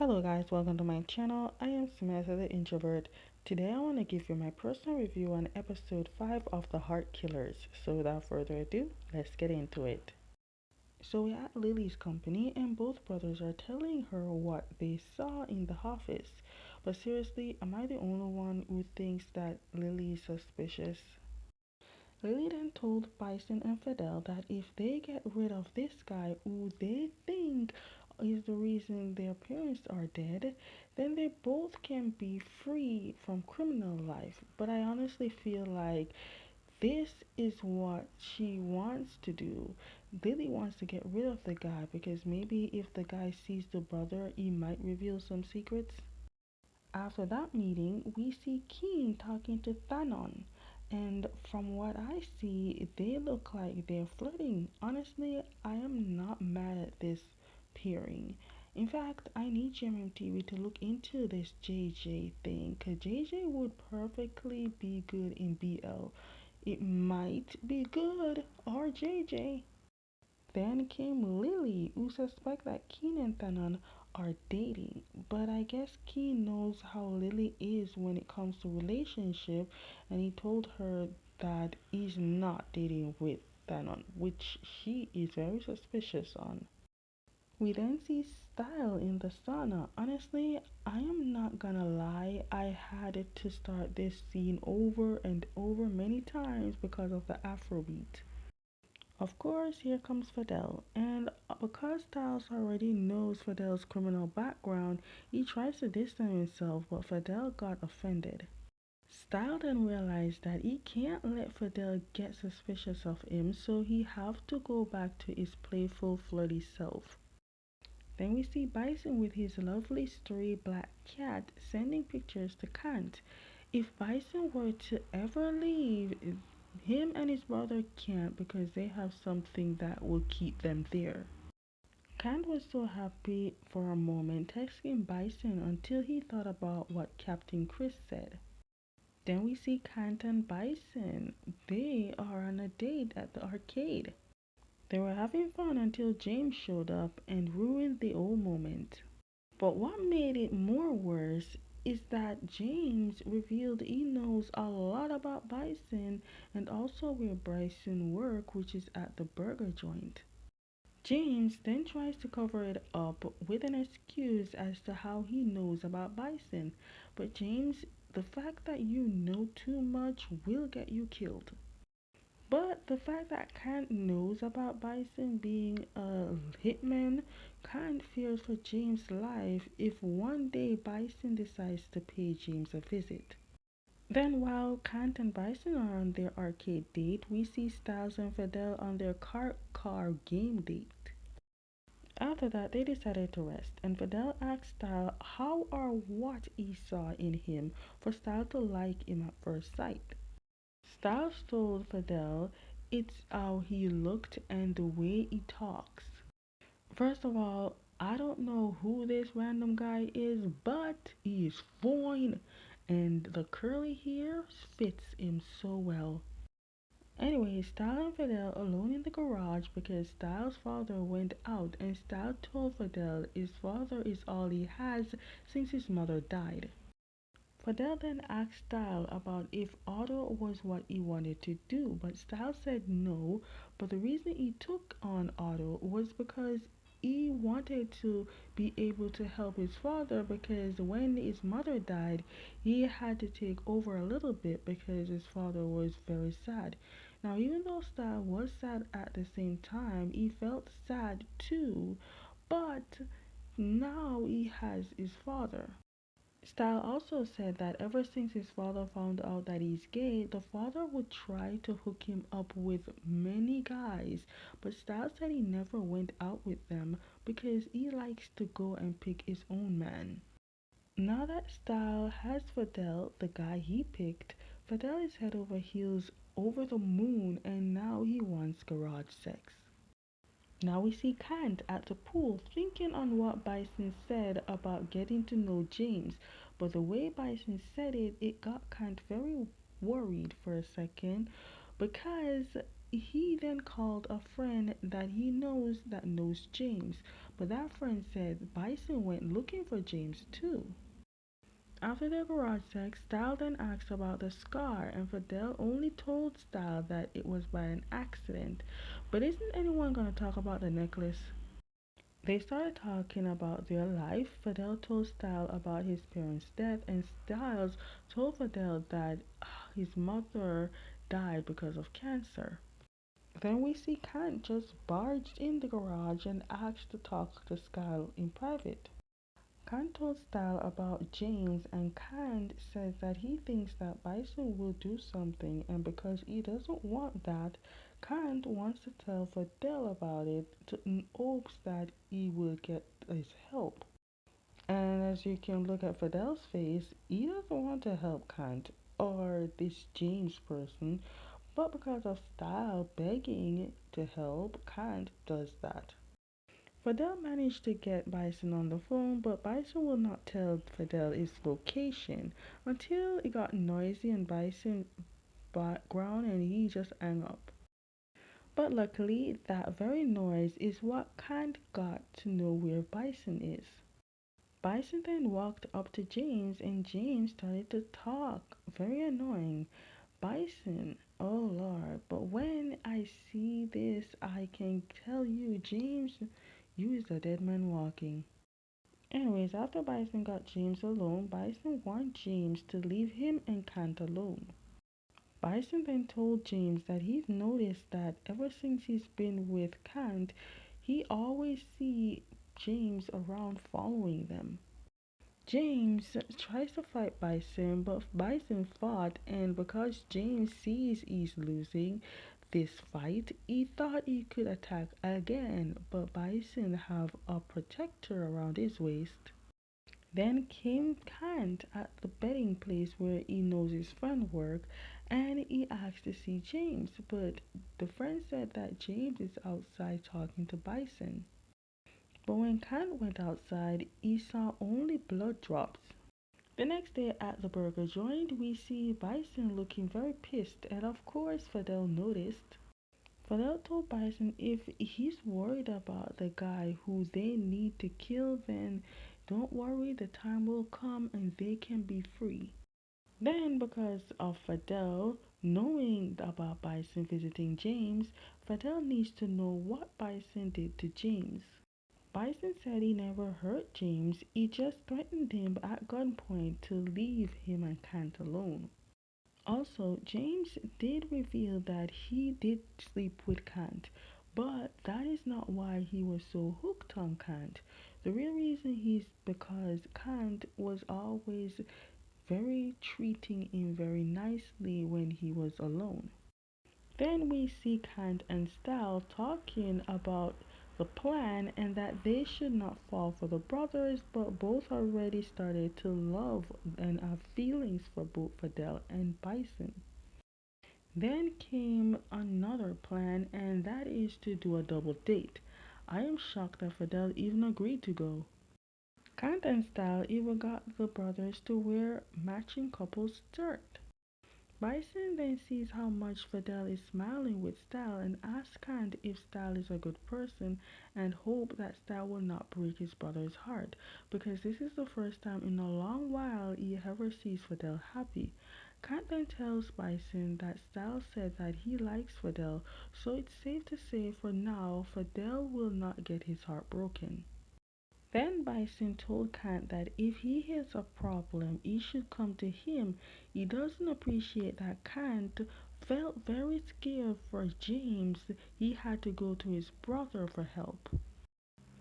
Hello guys, welcome to my channel. I am Samantha the Introvert. Today I want to give you my personal review on episode 5 of The Heart Killers. So without further ado, let's get into it. So we're at Lily's company and both brothers are telling her what they saw in the office. But seriously, am I the only one who thinks that Lily is suspicious? Lily then told Bison and Fidel that if they get rid of this guy who they think is the reason their parents are dead, then they both can be free from criminal life. But I honestly feel like this is what she wants to do. Lily wants to get rid of the guy because maybe if the guy sees the brother, he might reveal some secrets. After that meeting, we see Keen talking to Thanon, and from what I see, they look like they're flirting. Honestly, I am not mad at this pairing. In fact, I need GMMTV to look into this JJ thing, because JJ would perfectly be good in BL. It might be good, or JJ. Then came Lily, who suspects that Keen and Tanan are dating. But I guess Keen knows how Lily is when it comes to relationship, and he told her that he's not dating with Tanan, which she is very suspicious on. We then see Style in the sauna. Honestly, I am not gonna lie, I had to start this scene over and over many times because of the Afrobeat. Of course, here comes Fidel, and because Styles already knows Fidel's criminal background, he tries to distance himself, but Fidel got offended. Styles then realized that he can't let Fidel get suspicious of him, so he have to go back to his playful, flirty self. Then we see Bison with his lovely stray black cat sending pictures to Kant. If Bison were to ever leave, him and his brother can't because they have something that will keep them there. Kant was so happy for a moment, texting Bison until he thought about what Captain Chris said. Then we see Kant and Bison. They are on a date at the arcade. They were having fun until James showed up and ruined the whole moment. But what made it more worse is that James revealed he knows a lot about Bison and also where Bison works, which is at the burger joint. James then tries to cover it up with an excuse as to how he knows about Bison. But James, the fact that you know too much will get you killed. But the fact that Kant knows about Bison being a hitman, Kant fears for James' life if one day Bison decides to pay James a visit. Then while Kant and Bison are on their arcade date, we see Styles and Fidel on their car game date. After that, they decided to rest, and Fidel asked Styles how or what he saw in him for Styles to like him at first sight. Styles told Fidel it's how he looked and the way he talks. First of all, I don't know who this random guy is, but he is fine, and the curly hair fits him so well. Anyway, Styles and Fidel alone in the garage because Styles' father went out, and Styles told Fidel his father is all he has since his mother died. Fidel then asked Style about if auto was what he wanted to do, but Style said no, but the reason he took on auto was because he wanted to be able to help his father because when his mother died, he had to take over a little bit because his father was very sad. Now, even though Style was sad at the same time, he felt sad too, but now he has his father. Style also said that ever since his father found out that he's gay, the father would try to hook him up with many guys, but Style said he never went out with them because he likes to go and pick his own man. Now that Style has Fidel, the guy he picked, Fidel is head over heels over the moon and now he wants garage sex. Now we see Kant at the pool thinking on what Bison said about getting to know James, but the way Bison said it, it got Kant very worried for a second because he then called a friend that he knows that knows James, but that friend said Bison went looking for James too. After the garage sex, Style then asked about the scar, and Fidel only told Style that it was by an accident. But isn't anyone gonna talk about the necklace? They started talking about their life. Fidel told Style about his parents' death, and Styles told Fidel that his mother died because of cancer. Then we see Kant just barged in the garage and asked to talk to Style in private. Kant told Style about James, and Kant says that he thinks that Bison will do something, and because he doesn't want that, Kant wants to tell Fidel about it in hopes that he will get his help. And as you can look at Fidel's face, he doesn't want to help Kant or this James person, but because of Style begging to help, Kant does that. Fidel managed to get Bison on the phone, but Bison will not tell Fidel his location until it got noisy in Bison's background and he just hung up. But luckily, that very noise is what Kant got to know where Bison is. Bison then walked up to James and James started to talk. Very annoying. Bison, oh Lord, but when I see this, I can tell you, James, you is a dead man walking. Anyways, after Bison got James alone, Bison warned James to leave him and Kant alone. Bison then told James that he's noticed that ever since he's been with Kant, he always see James around following them. James tries to fight Bison, but Bison fought, and because James sees he's losing this fight, he thought he could attack again, but Bison have a protector around his waist. Then came Kant at the betting place where he knows his friend work, and he asked to see James, but the friend said that James is outside talking to Bison. But when Kant went outside, he saw only blood drops. The next day at the burger joint, we see Bison looking very pissed, and of course, Fidel noticed. Fidel told Bison if he's worried about the guy who they need to kill, then don't worry, the time will come and they can be free. Then, because of Fidel knowing about Bison visiting James, Fidel needs to know what Bison did to James. Bison said he never hurt James, he just threatened him at gunpoint to leave him and Kant alone. Also, James did reveal that he did sleep with Kant, but that is not why he was so hooked on Kant. The real reason is because Kant was always very treating him very nicely when he was alone. Then we see Kant and Style talking about the plan and that they should not fall for the brothers, but both already started to love and have feelings for both Fidel and Bison. Then came another plan, and that is to do a double date. I am shocked that Fidel even agreed to go. Kant and Style even got the brothers to wear matching couple shirts. Bison then sees how much Fidel is smiling with Style and asks Kant if Style is a good person and hope that Style will not break his brother's heart because this is the first time in a long while he ever sees Fidel happy. Kant then tells Bison that Style said that he likes Fidel, so it's safe to say for now Fidel will not get his heart broken. Then Bison told Kant that if he has a problem, he should come to him. He doesn't appreciate that Kant felt very scared for James. He had to go to his brother for help.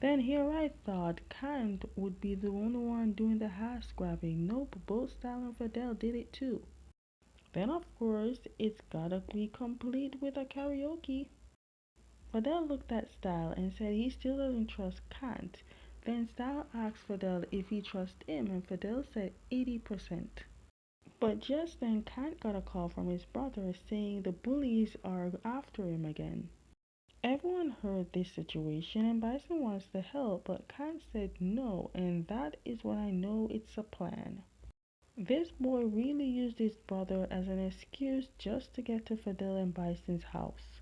Then here I thought Kant would be the only one doing the ass grabbing. Nope, both Style and Fidel did it too. Then of course it's gotta be complete with a karaoke. Fidel looked at Style and said he still doesn't trust Kant. Then Style asked Fidel if he trusts him, and Fidel said 80%. But just then Kant got a call from his brother saying the bullies are after him again. Everyone heard this situation and Bison wants to help, but Kant said no, and that is when I know it's a plan. This boy really used his brother as an excuse just to get to Fidel and Bison's house.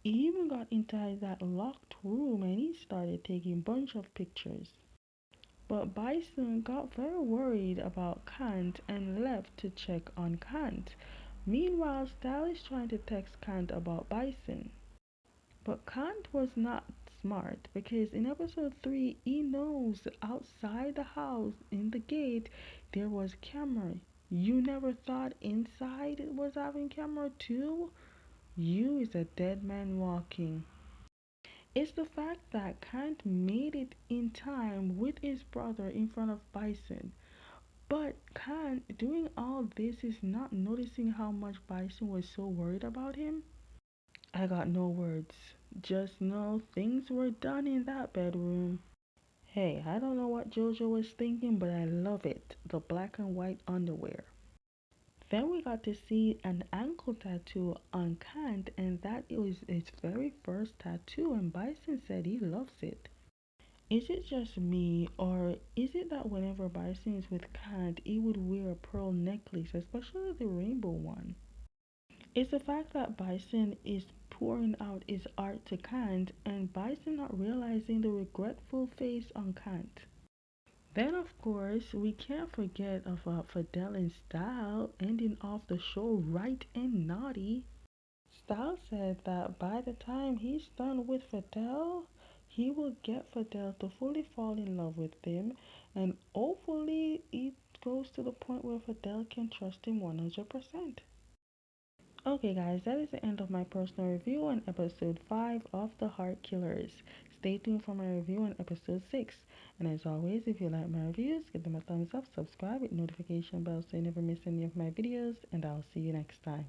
He even got inside that locked room and he started taking bunch of pictures. But Bison got very worried about Kant and left to check on Kant. Meanwhile, Style is trying to text Kant about Bison. But Kant was not smart because in episode 3 he knows outside the house in the gate there was camera. You never thought inside it was having camera too? You is a dead man walking. It's the fact that Kant made it in time with his brother in front of Bison. But Kant, doing all this, is not noticing how much Bison was so worried about him. I got no words. Just know things were done in that bedroom. Hey, I don't know what Jojo was thinking, but I love it. The black and white underwear. Then we got to see an ankle tattoo on Kant, and that it was his very first tattoo, and Bison said he loves it. Is it just me, or is it that whenever Bison is with Kant, he would wear a pearl necklace, especially the rainbow one? It's the fact that Bison is pouring out his art to Kant, and Bison not realizing the regretful face on Kant. Then, of course, we can't forget about Fidel and Style ending off the show right and naughty. Style said that by the time he's done with Fidel, he will get Fidel to fully fall in love with him, and hopefully it goes to the point where Fidel can trust him 100%. Okay, guys, that is the end of my personal review on episode 5 of The Heart Killers. Stay tuned for my review on episode 6. And as always, if you like my reviews, give them a thumbs up, subscribe with notification bell so you never miss any of my videos, and I'll see you next time.